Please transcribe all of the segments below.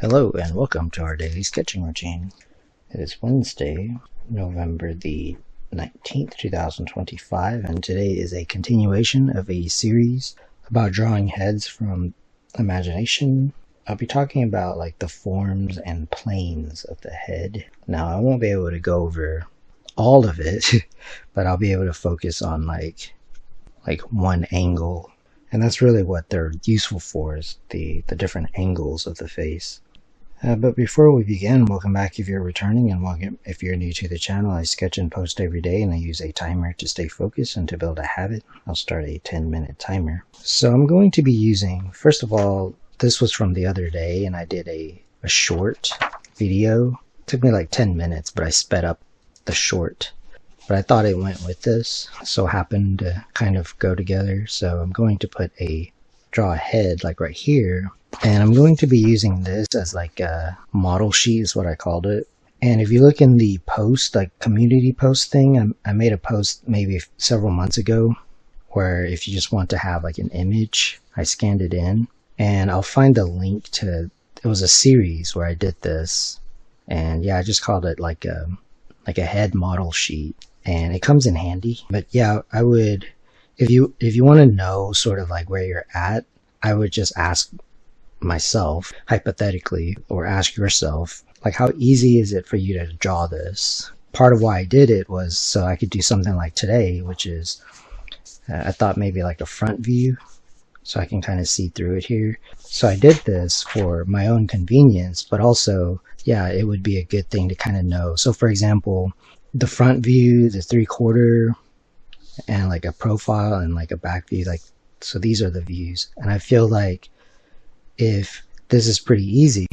Hello and welcome to our daily sketching routine. It is Wednesday, November the 19th, 2025, and today is a continuation of a series about drawing heads from imagination. I'll be talking about like the forms and planes of the head. Now I won't be able to go over all of it, but I'll be able to focus on like one angle. And that's really what they're useful for, is the different angles of the face. But before we begin, welcome back if you're returning, and welcome if you're new to the channel. I sketch and post every day, and I use a timer to stay focused and to build a habit. I'll start a 10-minute timer. So I'm going to be using, first of all, this was from the other day, and I did a short video. It took me like 10 minutes, but I sped up the short. But I thought it went with this, so happened to kind of go together. So I'm going to draw a head like right here, and I'm going to be using this as like a model sheet is what I called it. And if you look in the post, like community post thing, I made a post maybe several months ago where if you just want to have like an image, I scanned it in, and I'll find the link to, it was a series where I did this, and yeah, I just called it like a head model sheet. And it comes in handy. But yeah, I would, if you want to know sort of like where you're at, I would just ask myself, hypothetically, or ask yourself, like, how easy is it for you to draw this? Part of why I did it was so I could do something like today, which is, I thought maybe like a front view, so I can kind of see through it here. So I did this for my own convenience, but also, yeah, it would be a good thing to kind of know. So for example, the front view, the 3/4, and like a profile and like a back view, like, so these are the views. And I feel like if this is pretty easy,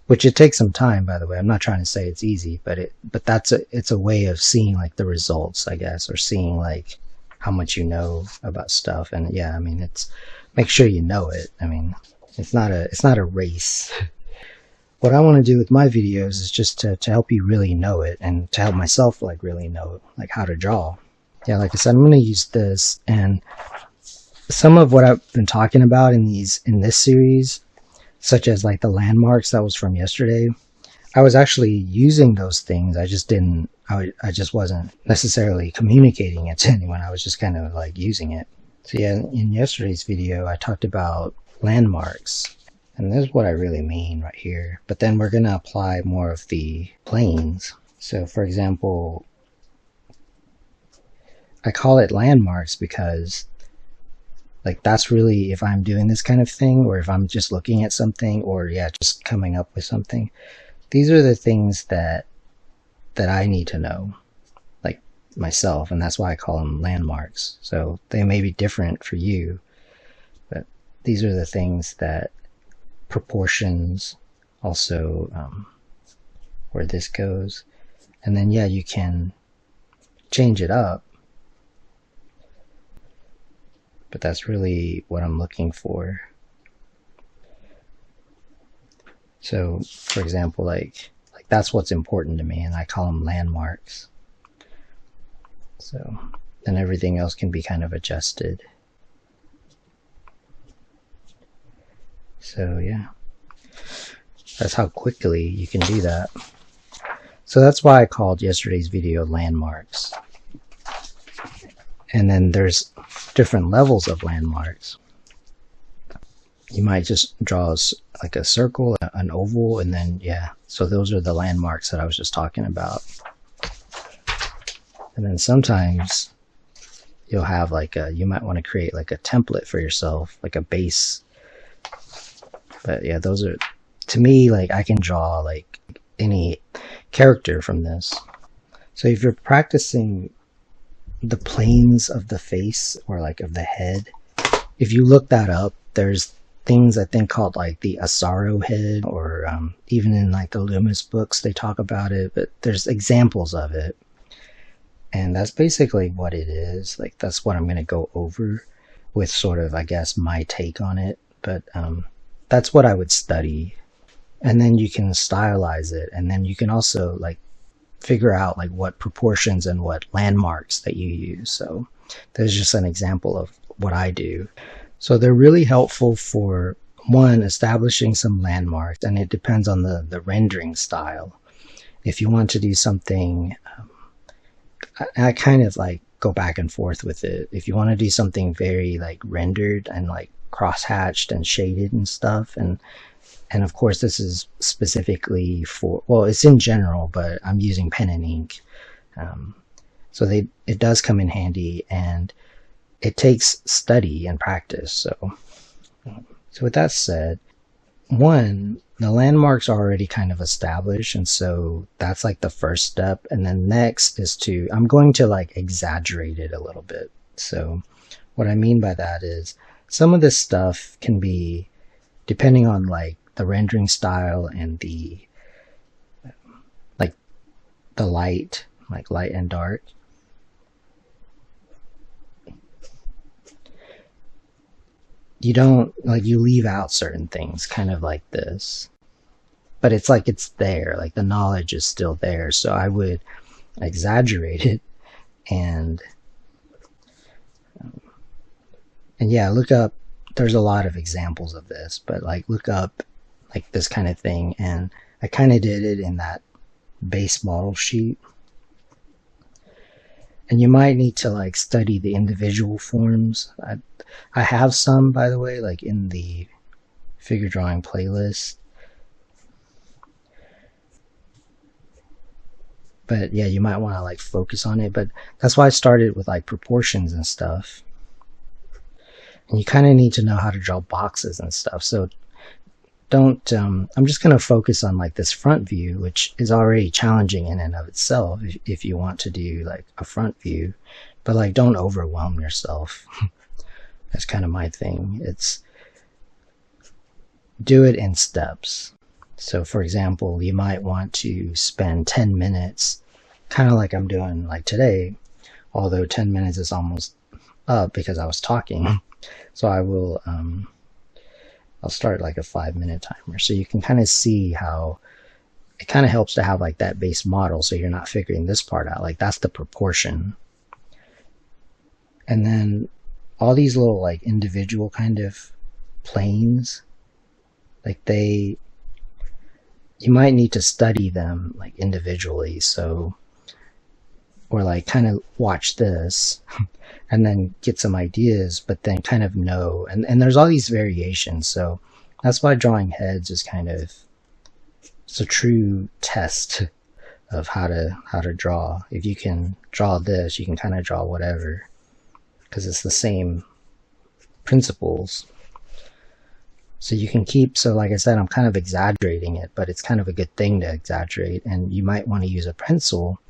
which it takes some time, by the way, I'm not trying to say it's easy, but it's a way of seeing like the results, I guess, or seeing like how much you know about stuff. And yeah, I mean, it's, make sure you know it. I mean, it's not a race. What I want to do with my videos is just to help you really know it, and to help myself like really know like how to draw. Yeah, like I said, I'm going to use this, and some of what I've been talking about in this series, such as like the landmarks that was from yesterday, I was actually using those things. I just wasn't necessarily communicating it to anyone. I was just kind of like using it. So yeah, in yesterday's video, I talked about landmarks. And this is what I really mean right here. But then we're going to apply more of the planes. So for example, I call it landmarks because like that's really, if I'm doing this kind of thing, or if I'm just looking at something, or yeah, just coming up with something, these are the things that I need to know, like myself, and that's why I call them landmarks. So they may be different for you, but these are the things that, proportions, also where this goes. And then yeah, you can change it up, but that's really what I'm looking for. So for example, like that's what's important to me, and I call them landmarks. So then everything else can be kind of adjusted. So yeah, that's how quickly you can do that. So that's why I called yesterday's video landmarks. And then there's different levels of landmarks. You might just draw like a circle, an oval, and then yeah, so those are the landmarks that I was just talking about. And then sometimes you'll have like you might want to create like a template for yourself, like a base. But yeah, those are, to me, like I can draw like any character from this. So if you're practicing the planes of the face, or like of the head, if you look that up, there's things I think called like the Asaro head, or even in like the Loomis books they talk about it, but there's examples of it. And that's basically what it is. Like that's what I'm going to go over with sort of, I guess, my take on it. But that's what I would study. And then you can stylize it, and then you can also like figure out like what proportions and what landmarks that you use. So there's just an example of what I do. So they're really helpful for one, establishing some landmarks, and it depends on the rendering style. If you want to do something, I kind of like go back and forth with it. If you want to do something very like rendered and like cross-hatched and shaded and stuff, and of course this is specifically for, well, it's in general, but I'm using pen and ink. So it does come in handy, and it takes study and practice. So with that said, one, the landmarks are already kind of established, and so that's like the first step. And then next is I'm going to like exaggerate it a little bit. So what I mean by that is some of this stuff can be, depending on like the rendering style and the light, like light and dark, you don't like, you leave out certain things, kind of like this, but it's like it's there, like the knowledge is still there. So I would exaggerate it, and yeah, look up, there's a lot of examples of this, but like look up like this kind of thing, and I kind of did it in that base model sheet. And you might need to like study the individual forms. I have some, by the way, like in the figure drawing playlist. But yeah, you might want to like focus on it. But that's why I started with like proportions and stuff. And you kind of need to know how to draw boxes and stuff. So don't, I'm just going to focus on like this front view, which is already challenging in and of itself if you want to do like a front view, but like don't overwhelm yourself. That's kind of my thing. It's do it in steps. So for example, you might want to spend 10 minutes, kind of like I'm doing like today, although 10 minutes is almost up because I was talking. So I will, I'll start like a 5-minute timer, so you can kind of see how it kind of helps to have like that base model, so you're not figuring this part out. Like that's the proportion. And then all these little like individual kind of planes, like you might need to study them like individually. So, or like kind of watch this and then get some ideas, but then kind of know, and there's all these variations. So that's why drawing heads is kind of, it's a true test of how to draw. If you can draw this, you can kind of draw whatever, because it's the same principles. So you can keep, so like I said, I'm kind of exaggerating it, but it's kind of a good thing to exaggerate. And you might want to use a pencil,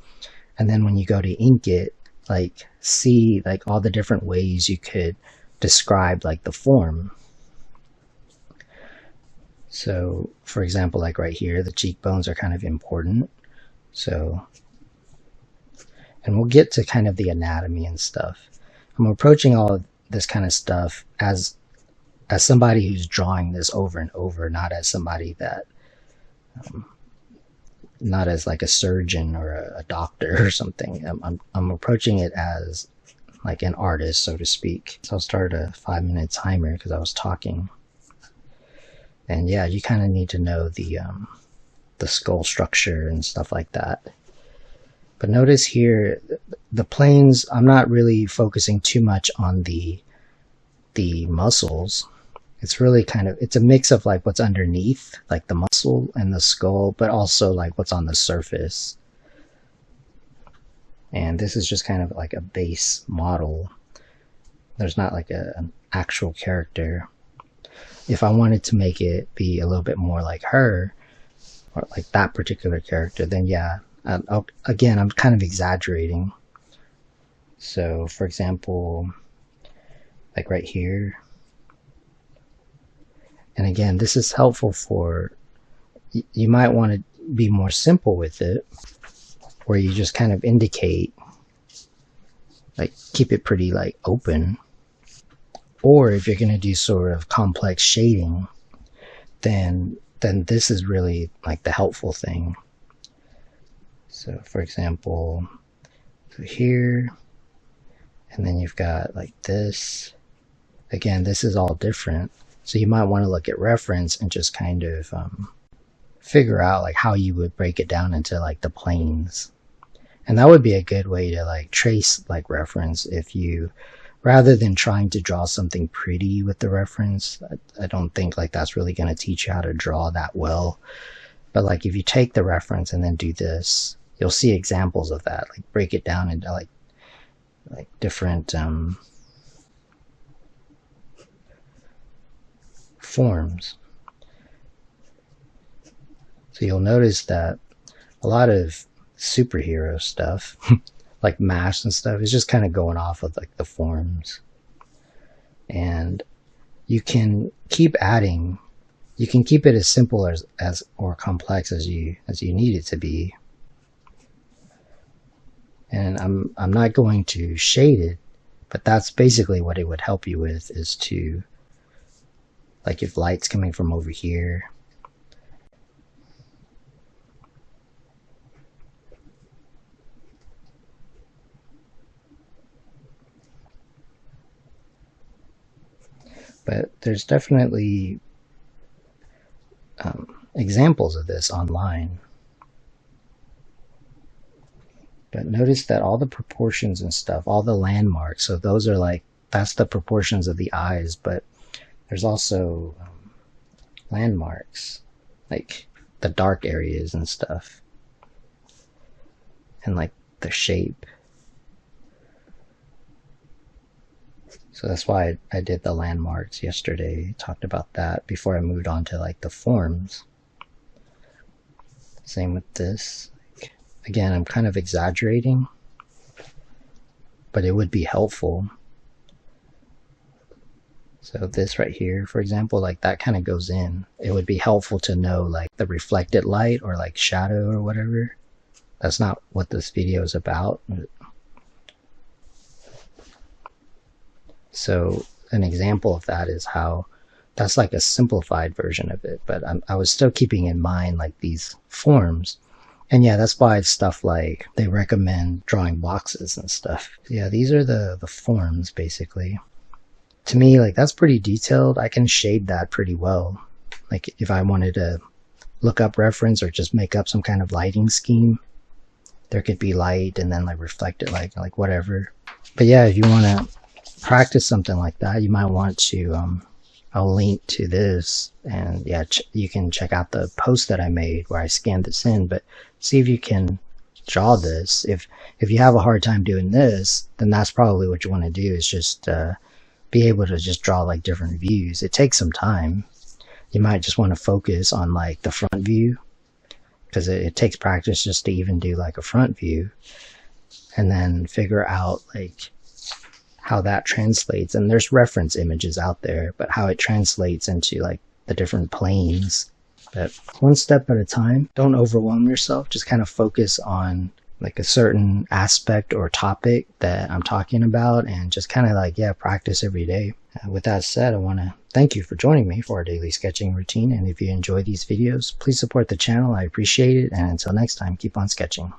and then when you go to ink it, like see like all the different ways you could describe like the form. So for example, like right here, the cheekbones are kind of important. So, and we'll get to kind of the anatomy and stuff. I'm approaching all of this kind of stuff as somebody who's drawing this over and over, not as somebody that not as like a surgeon or a doctor or something. I'm approaching it as like an artist, so to speak. So I'll start a 5-minute timer because I was talking. And yeah, you kind of need to know the skull structure and stuff like that. But notice here, the planes, I'm not really focusing too much on the muscles. It's really kind of, it's a mix of like what's underneath, like the muscle and the skull, but also like what's on the surface. And this is just kind of like a base model. There's not like an actual character. If I wanted to make it be a little bit more like her, or like that particular character, then yeah, again, I'm kind of exaggerating. So for example, like right here, and again, this is helpful for, you might want to be more simple with it, where you just kind of indicate, like keep it pretty like open. Or if you're going to do sort of complex shading, then this is really like the helpful thing. So for example, here, and then you've got like this. Again, this is all different. So you might want to look at reference and just kind of figure out like how you would break it down into like the planes. And that would be a good way to like trace like reference if you, rather than trying to draw something pretty with the reference. I don't think like that's really going to teach you how to draw that well. But like if you take the reference and then do this, you'll see examples of that. Like break it down into like different forms. So you'll notice that a lot of superhero stuff like masks and stuff is just kind of going off of like the forms, and you can keep adding. You can keep it as simple as or complex as you need it to be. And I'm not going to shade it, but that's basically what it would help you with, is to, like, if light's coming from over here, but there's definitely examples of this online. But notice that all the proportions and stuff, all the landmarks, so those are like, that's the proportions of the eyes, but there's also landmarks, like the dark areas and stuff, and like the shape. So that's why I did the landmarks yesterday, talked about that before I moved on to like the forms. Same with this. Again, I'm kind of exaggerating, but it would be helpful. So this right here, for example, like that kind of goes in. It would be helpful to know like the reflected light or like shadow or whatever. That's not what this video is about. So an example of that is how that's like a simplified version of it, but I was still keeping in mind like these forms. And yeah, that's why it's stuff like they recommend drawing boxes and stuff. Yeah, these are the forms basically. To me, like that's pretty detailed. I can shade that pretty well. Like if I wanted to look up reference or just make up some kind of lighting scheme, there could be light and then like reflected light, like whatever. But yeah, if you want to practice something like that, you might want to I'll link to this, and yeah, you can check out the post that I made where I scanned this in, but see if you can draw this. If you have a hard time doing this, then that's probably what you want to do, is just be able to just draw like different views. It takes some time. You might just want to focus on like the front view, because it takes practice just to even do like a front view, and then figure out like how that translates. And there's reference images out there, but how it translates into like the different planes. But one step at a time. Don't overwhelm yourself. Just kind of focus on like a certain aspect or topic that I'm talking about, and just kind of like, yeah, practice every day. With that said, I want to thank you for joining me for our daily sketching routine. And if you enjoy these videos, please support the channel. I appreciate it. And until next time, keep on sketching.